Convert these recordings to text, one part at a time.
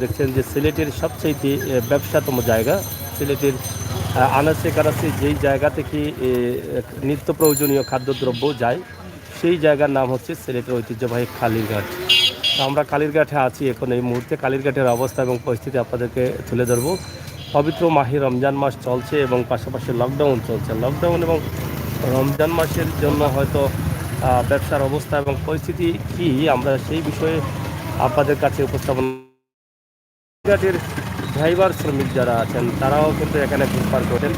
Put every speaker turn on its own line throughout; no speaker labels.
দেখছেন যে সিলেটের সবচেয়ে ব্যবসাতম জায়গা, সিলেটের আনাচে কানাচে যেই জায়গা থেকে নিত্য প্রয়োজনীয় খাদ্যদ্রব্য যায় সেই জায়গার নাম হচ্ছে সিলেটের ঐতিহ্যবাহী কালীরঘাট। তো আমরা কালীরঘাটে আছি এখন এই মুহূর্তে। কালীরঘাটের অবস্থা এবং পরিস্থিতি আপনাদেরকে তুলে ধরব। পবিত্র মাহে রমজান মাস চলছে এবং পাশাপাশি লকডাউন চলছে। লকডাউন এবং রমজান মাসের জন্য হয়তো ব্যবসার অবস্থা এবং পরিস্থিতি কি আমরা সেই বিষয়ে আপনাদের কাছে উপস্থাপন। ঘাটের ড্রাইভার শ্রমিক যারা আছেন তারাও কিন্তু এখানে ঘুরপাক করেন।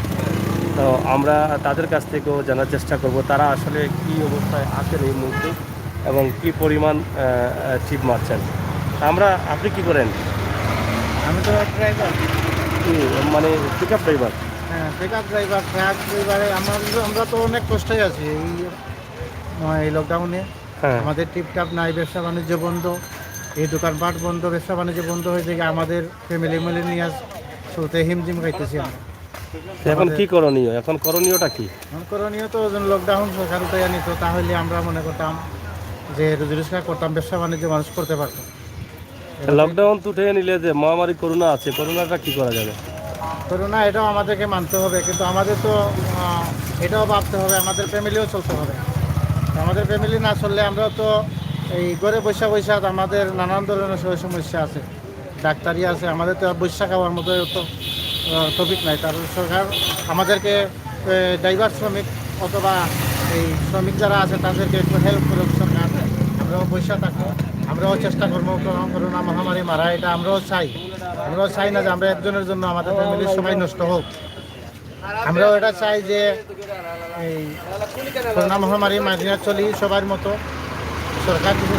তো আমরা তাদের কাছ থেকেও জানার চেষ্টা করব তারা আসলে কি অবস্থায় আছেন এই মুহূর্তে এবং কি পরিমাণ টিপ মারছেন। আপনি কি করেন?
আমি তো ড্রাইভার।
কি মানে পিক আপ ড্রাইভার?
হ্যাঁ, পিক আপ ড্রাইভার, ট্রাক ড্রাইভারে আমরা তো অনেক কষ্টে আছি এই লকডাউনে।
হ্যাঁ,
আমাদের টিপটাপ নাই, ব্যবসা বাণিজ্য বন্ধ, এই দোকানপাট বন্ধ, ব্যবসা বাণিজ্য বন্ধ হয়েছে গিয়ে আমাদের ফ্যামিলি মিলে নিয়ে শুরুতে হিমজিম খাইতেছি আমরা।
এখন কি করণীয়? এখন করণীয়টা কি?
করণীয় তো লকডাউন সরকার উঠাইয়া নিত, তাহলে আমরা মনে করতাম যে রুজি রোজগার করতাম, ব্যবসা বাণিজ্য মানুষ করতে পারতাম।
লকডাউন তো উঠে নিলে যে মহামারী করোনা আছে, করোনাটা কি করা যাবে?
করোনা এটাও আমাদেরকে মানতে হবে, কিন্তু আমাদের তো এটাও ভাবতে হবে, আমাদের ফ্যামিলিও চলতে হবে। আমাদের ফ্যামিলি না চললে আমরা তো এই ঘরে বৈশা বৈশা আমাদের নানান ধরনের সমস্যা আছে, ডাক্তারি আছে, আমাদের তো বৈশা খাওয়ার মতো তো টপিক নাই। তার সরকার আমাদেরকে ড্রাইভার শ্রমিক অথবা এই শ্রমিক যারা আছে তাদেরকে একটু হেল্প করুক সরকার। আমরাও বৈশা থাকবো, আমরাও চেষ্টা করবো করোনা মহামারী মারা, এটা আমরাও চাই না যে আমরা একজনের জন্য আমাদের ফ্যামিলির সবাই নষ্ট হোক। আমরাও এটা চাই যে এই করোনা মহামারী মানিয়ে চলি সবার মতো।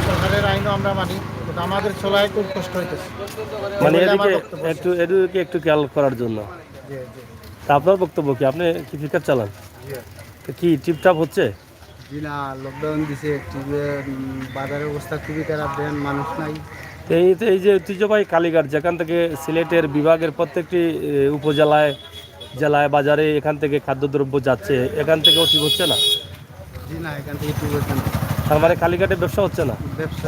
সরকারের আইনও আমরা মানি, কিন্তু আমাদের চলায় খুব কষ্ট হইতেছে।
মানে এদিকে একটু খেয়াল করার জন্য। তা আপনার বক্তব্য কি? আপনি কি ফিকার চালান? তো কি টিপটাপ হচ্ছে?
জি না, লকডাউন দিছে, বাজারের অবস্থা খুবই খারাপ, দেন মানুষ নাই।
এই যে ঐতিহ্যবাহী কালীঘাট, যেখান থেকে সিলেটের বিভাগের প্রত্যেকটি উপজেলায় জেলায় বাজারে এখান থেকে খাদ্যদ্রব্য যাচ্ছে, এখান থেকেও ঠিক হচ্ছে না?
জি না, এখান থেকে ঠিক হচ্ছে না।
তার মানে কালীঘাটে ব্যবসা হচ্ছে না?
ব্যবসা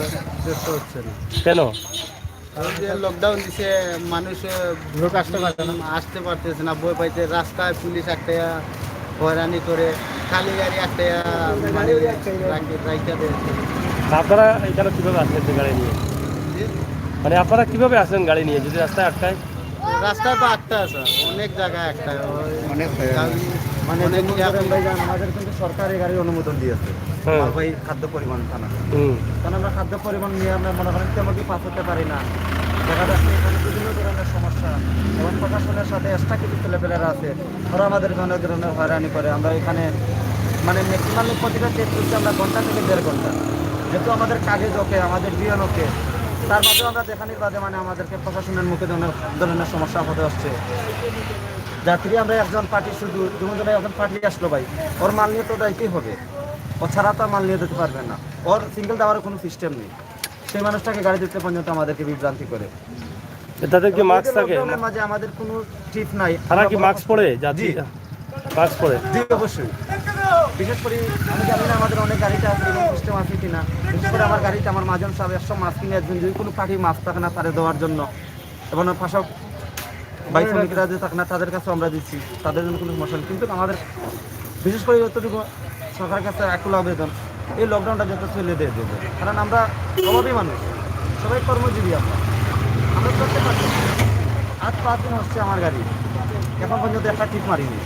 হচ্ছে না।
কেন?
যে লকডাউন দিছে, মানুষ লোক আসতে পারতেছে না, বই পাইতে, রাস্তায় পুলিশ একটা হয়রানি করে, খালি গাড়ি একটা মানে রাইখা দেয়।
আপনারা এখানে কীভাবে আসেন গাড়ি নিয়ে? মানে আপনারা কীভাবে আসেন গাড়ি নিয়ে যদি রাস্তায় আটকায়?
রাস্তায় তো আটটা আছে, অনেক জায়গায় একটা অনেক মানে আমাদের কিন্তু সরকারি গাড়ির অনুমোদন দিয়েছে ভাই খাদ্য পরিমাণ থানা, কারণ আমরা খাদ্য পরিমাণ নিয়ে আমরা মনে করেন তেমন পাস হতে পারি না। দেখা যাচ্ছে এখানে বিভিন্ন ধরনের সমস্যা এবং প্রশাসনের সাথে এক্সট্রা কিছু ছেলেপেলেরা আছে, ওরা আমাদের অনেক ধরনের হয়রানি করে। আমরা এখানে মানে ম্যাক্সিমাম প্রতিটা চেক করছি আমরা ঘন্টা থেকে 1.5 ঘন্টা, যেহেতু আমাদের কাগজ ওকে, আমাদের বিয়ন ওকে, তার মাঝেও আমরা দেখানির বাদে মানে আমাদেরকে প্রশাসনের মুখে ধরনের সমস্যা হতে আসছে। যাত্রী আমরা একজন পার্টি, শুধু দুজনে একজন পার্টি আসলো ভাই, ওর মাল নিয়ে তো যাইতেই হবে, ও ছাড়া তো মাল নিয়ে যেতে পারবে না, ওর সিঙ্গেল দেওয়ার কোনো সিস্টেম নেই। সেই মানুষটাকে গাড়ি দিতে পর্যন্ত আমাদেরকে বিভ্রান্তি করে।
তাদের কি মাস্ক থাকে?
মাঝে আমাদের কোনো টিপ নাই।
তারা কি মাস্ক পরে যাত্রী? মাস্ক পরে?
জি অবশ্যই। বিশেষ করে আমি জানি না আমাদের অনেক গাড়িতে আছে এবং সিস্টেম আছে কিনা। বিশেষ করে আমার গাড়িতে আমার মাজন সাহেব 100 মাস্ক কিনে একজন, যদি কোনো পার্টি মাস্ক থাকে না তাদের দেওয়ার জন্য, এবং পাশাও ভাই শ্রমিকরা যে থাকে না তাদের কাছেও আমরা দিচ্ছি, তাদের জন্য কোনো সমস্যা নেই। কিন্তু আমাদের বিশেষ করে যতটুকু সরকারের কাছে একটু আবেদন, এই লকডাউনটা যত ছেলে দিয়ে দেবো, কারণ আমরা অভাবী মানুষ, সবাই কর্মজীবী, আমরা করতে পারছি। আজ 5 দিন হচ্ছে আমার গাড়ি, এখন পর্যন্ত একটা টিপ মারিনি।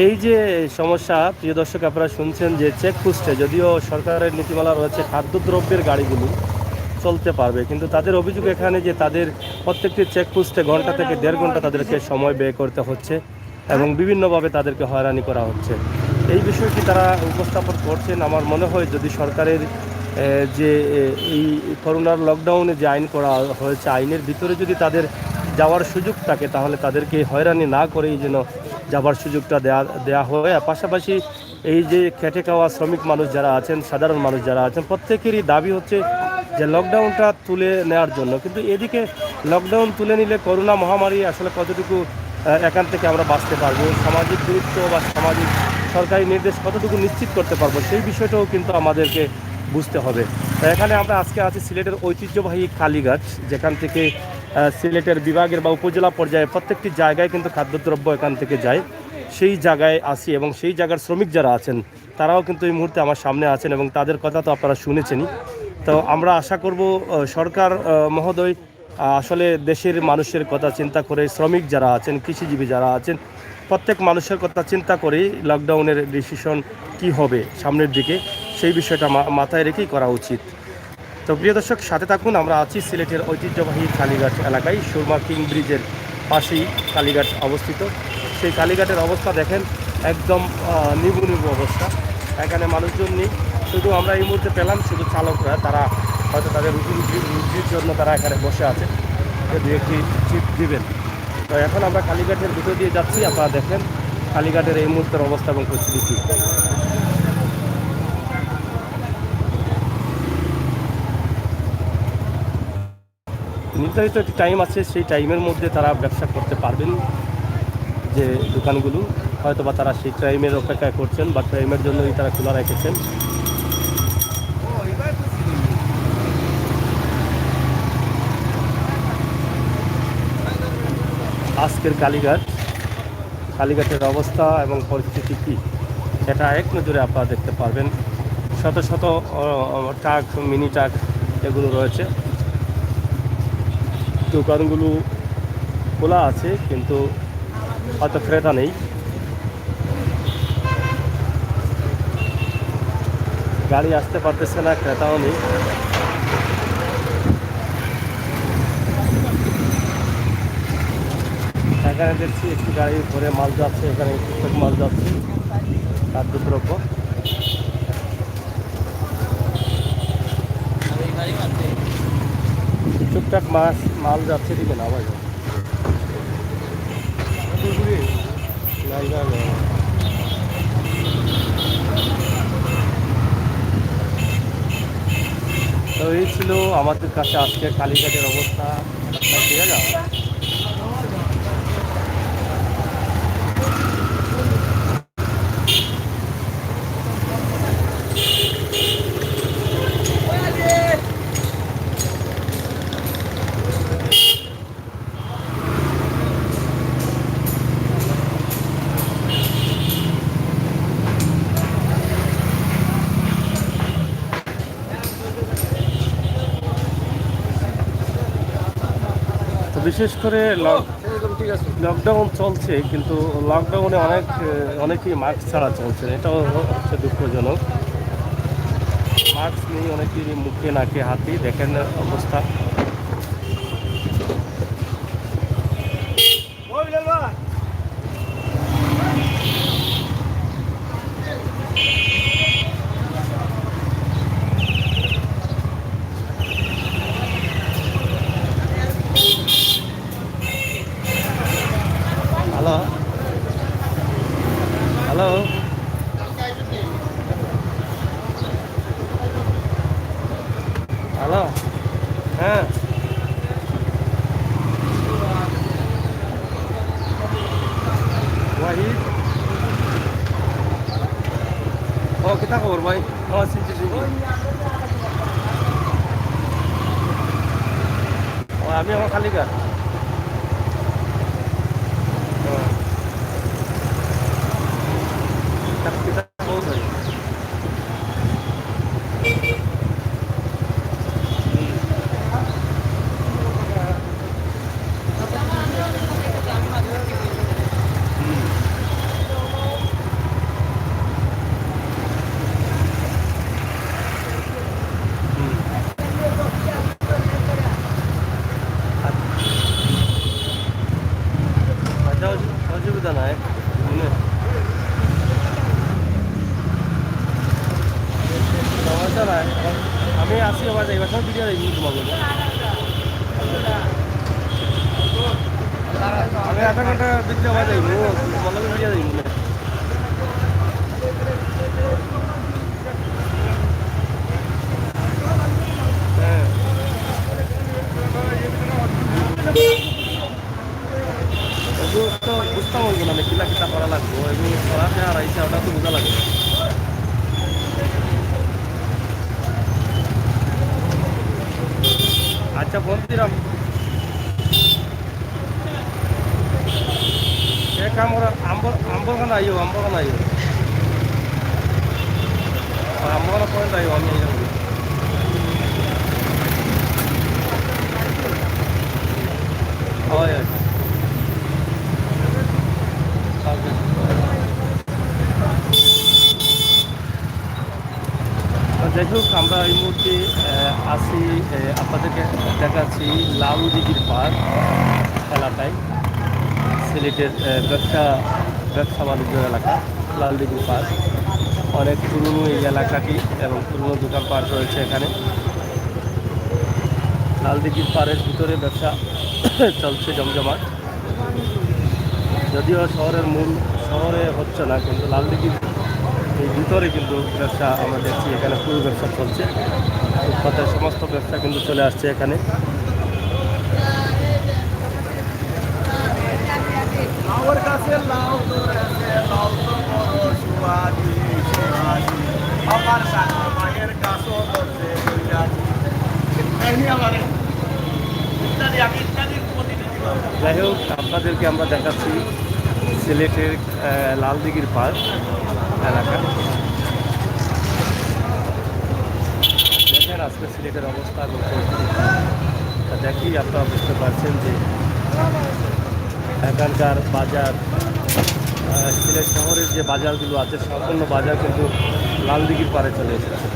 এই যে সমস্যা, প্রিয় দর্শক আপনারা শুনছেন যে চেকপোস্টে যদিও সরকারের নীতিমালা রয়েছে খাদ্যদ্রব্যের গাড়িগুলি চলতে পারবে, কিন্তু তাদের অভিযোগ এখানে যে তাদের প্রত্যেকটি চেকপোস্টে ঘন্টা থেকে 1.5 ঘন্টা তাদেরকে সময় ব্যয় করতে হচ্ছে এবং বিভিন্নভাবে তাদেরকে হয়রানি করা হচ্ছে। এই বিষয়টি তারা উপস্থাপন করছেন। আমার মনে হয় যদি সরকারের যে এই করোনার লকডাউনে যে আইন করা হয়েছে, আইনের ভিতরে যদি তাদের যাওয়ার সুযোগ থাকে তাহলে তাদেরকে হয়রানি না করেই যেন যাবার সুযোগটা দেয়া হয়। পাশাপাশি এই যে খেটে খাওয়া শ্রমিক মানুষ যারা আছেন, সাধারণ মানুষ যারা আছেন, প্রত্যেকেরই দাবি হচ্ছে যে লকডাউনটা তুলে নেওয়ার জন্য। কিন্তু এদিকে লকডাউন তুলে নিলে করোনা মহামারী আসলে কতটুকু এখান থেকে আমরা বাঁচতে পারবো, সামাজিক গুরুত্ব বা সামাজিক সরকারি নির্দেশ কতটুকু নিশ্চিত করতে পারবো, সেই বিষয়টাও কিন্তু আমাদেরকে বুঝতে হবে। তো এখানে আমরা আজকে আছি সিলেটের ঐতিহ্যবাহী কালীঘাট, যেখান থেকে সিলেটের বিভাগের বা উপজেলা পর্যায়ে প্রত্যেকটি জায়গায় কিন্তু খাদ্যদ্রব্য এখান থেকে যায়। সেই জায়গায় আসি এবং সেই জায়গার শ্রমিক যারা আছেন তারাও কিন্তু এই মুহূর্তে আমার সামনে আছেন এবং তাদের কথা তো আপনারা শুনেছেনই। তো আমরা আশা করব সরকার মহোদয় আসলে দেশের মানুষের কথা চিন্তা করে, শ্রমিক যারা আছেন, কৃষিজীবী যারা আছেন, প্রত্যেক মানুষের কথা চিন্তা করেই লকডাউনের ডিসিশন কি হবে সামনের দিকে, সেই বিষয়টা মাথায় রেখেই করা উচিত। তো প্রিয় দর্শক, সাথে থাকুন। আমরা আছি সিলেটের ঐতিহ্যবাহী কালীঘাট এলাকায়, সুরমা কিং ব্রিজের পাশেই কালীঘাট অবস্থিত। সেই কালীঘাটের অবস্থা দেখেন, একদম নিবু নিবু অবস্থা। এখানে মানুষজন নেই, শুধু আমরা এই মুহূর্তে পেলাম শুধু চালকরা, তারা হয়তো তাদের রুটির জন্য তারা এখানে বসে আছে, দু একটি চিপ দিবেন। তো এখন আমরা কালীঘাটের ভিতর দিয়ে যাচ্ছি, আপনারা দেখেন কালীঘাটের এই মুহূর্তের অবস্থা এবং পরিস্থিতি। নির্ধারিত একটি টাইম আছে, সেই টাইমের মধ্যে তারা ব্যবসা করতে পারবেন। যে দোকানগুলো হয়তো বা তারা সেই টাইমের অপেক্ষা করছেন বা টাইমের জন্যই তারা খোলা রেখেছেন। আজকের কালীঘাটের অবস্থা এবং পরিস্থিতি কী, সেটা এক নজরে আপনারা দেখতে পারবেন। শত শত ট্রাক, মিনি ট্রাক এগুলো রয়েছে। দোকানগুলো খোলা আছে কিন্তু হয়তো ক্রেতা নেই। গাড়ি আসতে পারতেছে না, ক্রেতাও নেই। এখানে দেখছি একটি গাড়ি ভরে মাল যাচ্ছে, এখানে টুকটাক মাল যাচ্ছে, খাদ্যদ্রব্য। টুকটাক মাল যাচ্ছে, দিকে না ভাই। তো এই ছিল আমাদের কাছে আজকে কালীঘাটের অবস্থা। ঠিক আছে। বিশেষ করে লকডাউন চলছে, কিন্তু লকডাউনে অনেকেই মাস্ক ছাড়া চলছে, এটাও হচ্ছে দুঃখজনক। মাস্ক নেই অনেকেরই মুখে, নাকে, হাতে, দেখেন অবস্থা। হ্যালো হ্যালো, হ্যালো, হ্যাঁ ওয়াহিদ, ও কিতা খবর ভাই? চিনছি আমি আমার কালীঘাট। অসুবিধা নাই, সমস্যা নাই। আমি আসি আবার এবার সব ভিডিও দেখি তোমাকে। আমি আধা ঘন্টা ভিতরে আবার দেখবো, তোমাকে ভিডিও দেখবো। হ্যাঁ তো বুঝতাম হইব না, কিলা কিতা করা লাগবো, এগুলো করা আর আইসা ওটা তো বোঝা লাগবে। আচ্ছা বন্ধুরা এক আম্বরখানা আইও আম্বরখানা পয়েন্ট আইও আমি এই যাবো হয় যাই হোক আমরা এই মুহূর্তে আসি আপনাদেরকে দেখাচ্ছি লাল দিঘির পার্ক এলাকায় সিলেটের ব্যবসা বাণিজ্যের এলাকা লাল দিঘির পার্ক অনেক পুরনো এই এলাকাটি এবং পুরনো দোকান পার্ক রয়েছে এখানে লাল দিঘির পাড়ের ভিতরে ব্যবসা চলছে জমজমাট যদিও শহরে হচ্ছে না কিন্তু লাল দিঘির এই ভিতরে কিন্তু ব্যবসা আমরা দেখছি এখানে পুরো ব্যবসা চলছে ফুটপাতের সমস্ত ব্যবসা কিন্তু চলে আসছে এখানে
আমার কাছে লাউ আমার সাথে মায়ের কাছে
যাই হোক আপনাদেরকে আমরা দেখাচ্ছি সিলেটের লাল দিঘির পার্ক এলাকা দেখেন আজকে সিলেটের অবস্থা এবং দেখি আপনারা বুঝতে পারছেন যে এখানকার বাজার সিলেট শহরের যে বাজারগুলো আছে সম্পূর্ণ বাজার কিন্তু লাল দিঘির পাড়ে চলে এসেছে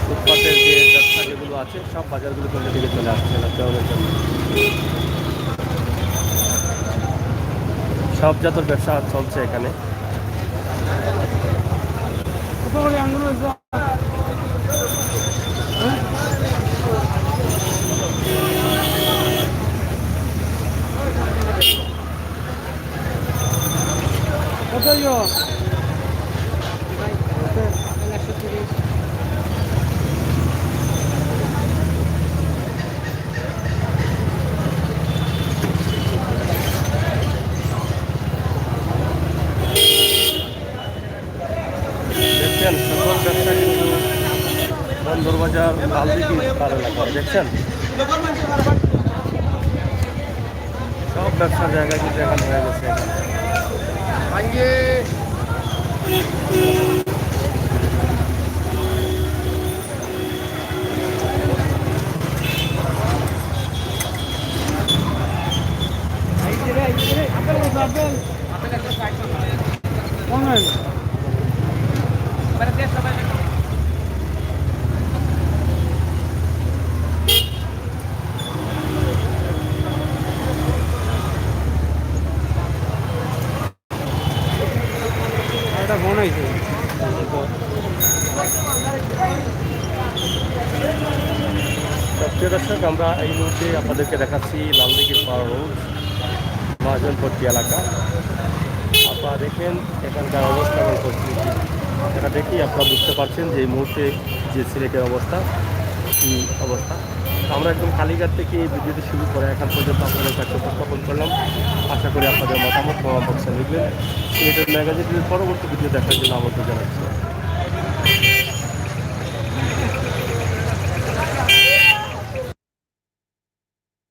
ফুটপাতের যে ব্যবসা যেগুলো আছে সব বাজারগুলো কিন্তু দিকে চলে আসছে লকডাউনের জন্য সব জাতের ব্যবসা চলছে এখানে দেখছেন সকল ব্যবসা কিন্তু বন্দরবাজার লাল দিঘি পার এলাকা দেখছেন সব ব্যবসার জায়গা কিন্তু এখানে হয়ে গেছে
এটা মনে হয়েছে
প্রিয় দর্শক আমরা এই মুহূর্তে আপনাদেরকে দেখাচ্ছি লাল দিঘির পাড় রোড মহাজনপট্টি এলাকা আপনারা দেখেন এখানকার অবস্থা এবং পরিস্থিতি এটা দেখি আপনারা বুঝতে পারছেন যে এই মুহূর্তে যে সিলেটের অবস্থা কী অবস্থা আমরা একদম কালীঘাট থেকে এই ভিডিওটি শুরু করে এখন পর্যন্ত আপনাদের কাছে উপস্থাপন করলাম আশা করি আপনাদের মতামত কমেন্ট বক্সে লিখবেন সিলেটের ম্যাগাজিনের পরবর্তী ভিডিও দেখার জন্য আমন্ত্রণ জানাচ্ছি